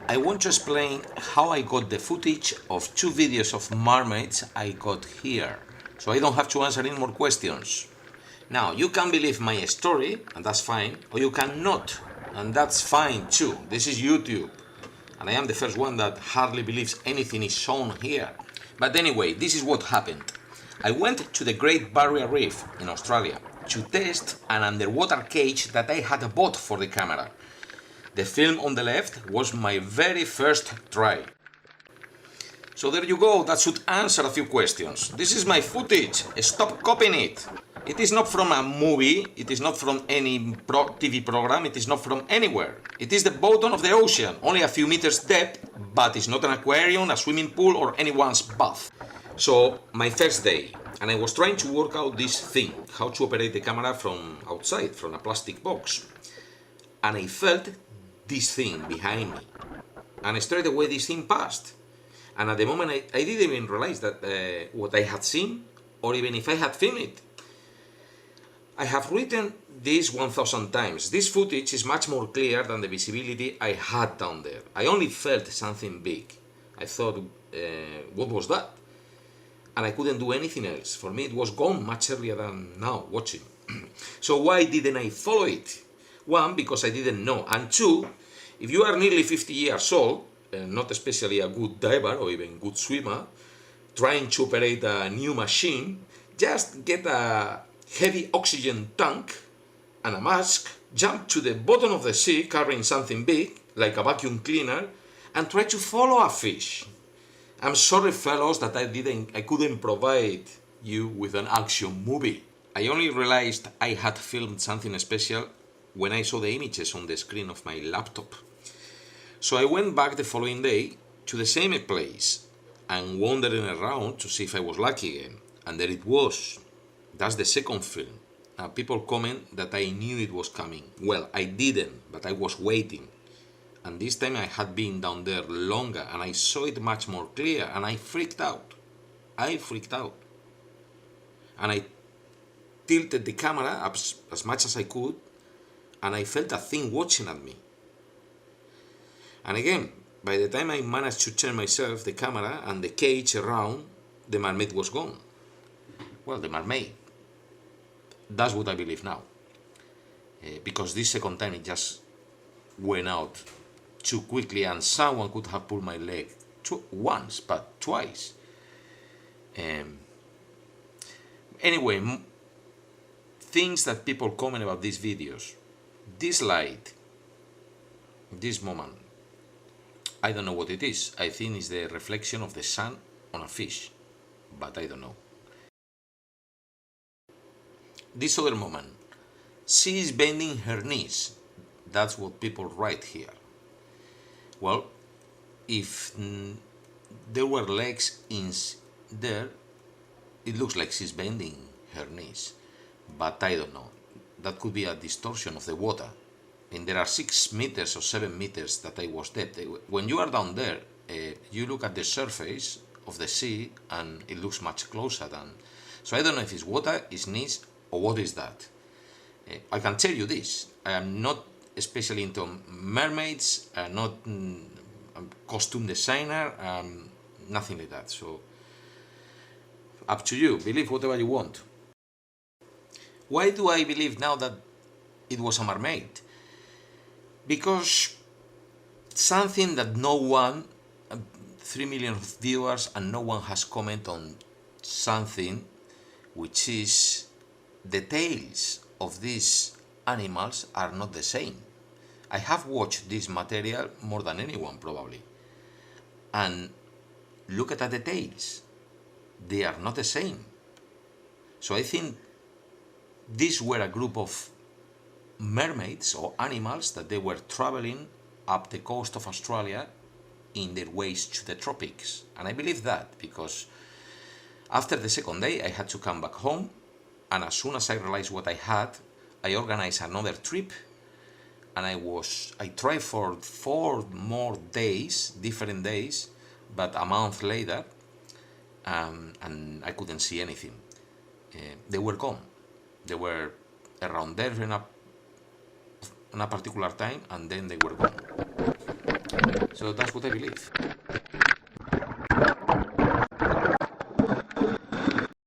I want to explain how I got the footage of 2 videos of mermaids I got here, so I don't have to answer any more questions. Now, you can believe my story, and that's fine, or you cannot, and that's fine too. This is YouTube, and I am the first one that hardly believes anything is shown here. But anyway, this is what happened. I went to the Great Barrier Reef in Australia to test an underwater cage that I had bought for the camera. The film on the left was my very first try. So there you go, that should answer a few questions. This is my footage, stop copying it. It is not from a movie, it is not from any TV program, it is not from anywhere. It is the bottom of the ocean, only a few meters depth, but it's not an aquarium, a swimming pool or anyone's bath. So, my first day, and I was trying to work out this thing, how to operate the camera from outside, from a plastic box. And I felt this thing behind me. And straight away this thing passed. And at the moment I didn't even realize that what I had seen, or even if I had filmed it. I have written this 1000 times. This footage is much more clear than the visibility I had down there. I only felt something big. I thought, what was that? And I couldn't do anything else. For me it was gone much earlier than now, watching. So why didn't I follow it? One, because I didn't know. And two, if you are nearly 50 years old, not especially a good diver or even good swimmer, trying to operate a new machine, just get a heavy oxygen tank and a mask, jump to the bottom of the sea carrying something big, like a vacuum cleaner, and try to follow a fish. I'm sorry fellows that I couldn't provide you with an action movie. I only realized I had filmed something special when I saw the images on the screen of my laptop. So I went back the following day to the same place and wandering around to see if I was lucky again. And there it was. That's the second film. Now people comment that I knew it was coming. Well, I didn't, but I was waiting. And this time I had been down there longer and I saw it much more clear and I freaked out. And I tilted the camera up as much as I could and I felt a thing watching at me. And again, by the time I managed to turn myself, the camera and the cage around, the mermaid was gone. Well, the mermaid. That's what I believe now. Because this second time it just went out too quickly and someone could have pulled my leg once, but twice. Anyway, things that people comment about these videos. This light, this moment, I don't know what it is. I think it's the reflection of the sun on a fish, but I don't know. This other moment, she is bending her knees. That's what people write here. Well, if there were legs in there, it looks like she's bending her knees, but I don't know. That could be a distortion of the water. And there are 6 meters or 7 meters that I was depth. When you are down there, you look at the surface of the sea and it looks much closer than. So I don't know if it's water, it's knees, or what is that. I can tell you this, I am not especially into mermaids, not a costume designer, nothing like that. So up to you, believe whatever you want. Why do I believe now that it was a mermaid? Because something that no one, 3 million viewers, and no one has commented on something, which is the tails of these animals are not the same. I have watched this material more than anyone probably. And look at the tails. They are not the same. So I think these were a group of mermaids or animals that they were traveling up the coast of Australia in their ways to the tropics. And I believe that because after the second day I had to come back home, and as soon as I realized what I had, I organized another trip and I tried for 4 more days, different days, but a month later, and I couldn't see anything. They were gone. They were around there in a particular time, and then they were gone. So that's what I believe.